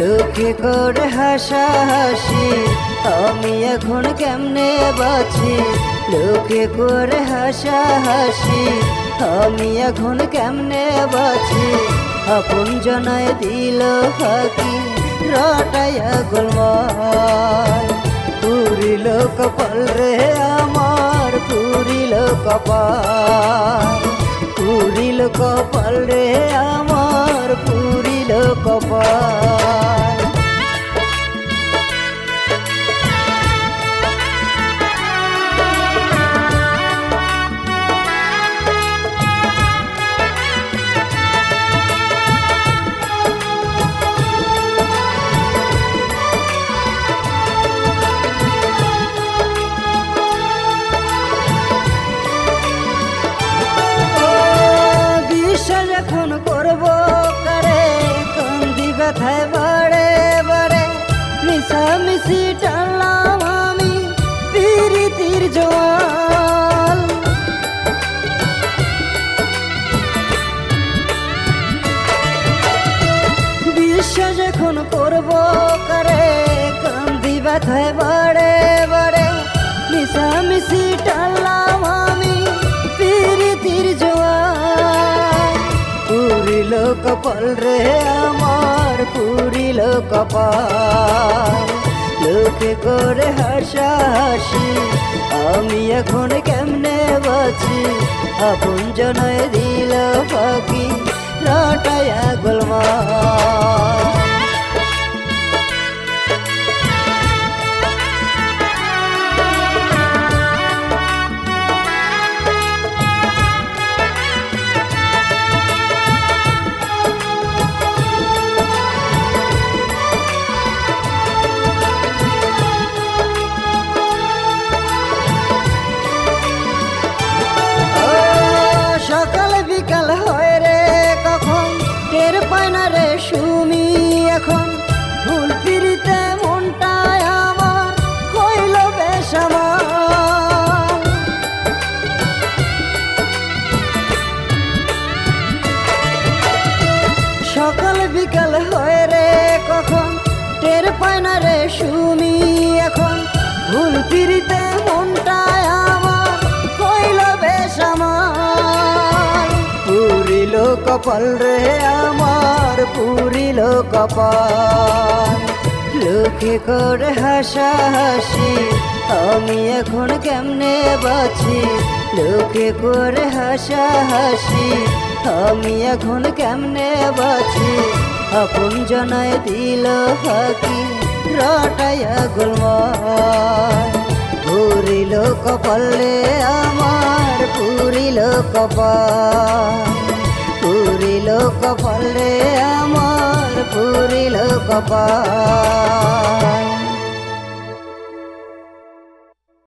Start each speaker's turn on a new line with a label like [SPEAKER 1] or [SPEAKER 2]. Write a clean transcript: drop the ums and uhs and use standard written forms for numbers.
[SPEAKER 1] লোকে করে হাসাহাসি আমি এখন কেমনে বাঁচি লোকে করে হাসাহাসি আমি এখন কেমনে বাঁচি আপন জনায় দিল ফাঁকি রটাইয়া গোলমাল পুরিল কপাল রে আমার পুরিল কপাল পুরিল কপাল রে আমার পুরিল কপাল যখন করব করে কান্দি ব্যথায় বাড়ে বাড়ে মিশামিশি টানলাম আমি পিরিতির জোয়াল বিশ্বাস যখন করব করে কান্দি ব্যথায় বাড়ে বাড়ে মিশামিশি টানলাম আমি পিরিতির জোয়াল পুরিল কপাল রে আমার পুরিল কপাল লোকে করে হাসাহাসি আমি এখন কেমনে বাঁচি আপন জনায় দিল ফাঁকি রটাইয়া গোলমাল বিকাল হয় রে কখন টের পায় না রে সুমি এখন ভুল পিরিতে মনটায় আমার হইল বেসামাল সকাল বিকাল হয় রে কখন টের পায় না রে সুমি এখন ভুল পিরিতে মনটায় আমার হইল বেসামাল পুরিল কপাল রে আমার পুরিল কপাল লোকে করে হাসাহাসি আমি এখন কেমনে বাঁচি লোকে করে হাসাহাসি আমি এখন কেমনে বাঁচি আপন জনায় দিল ফাঁকি রটাইয়া গোলমাল পুরিল কপাল রে আমার পুরিল কপাল পুরিল কপাল রে আমার পুরিল কপাল।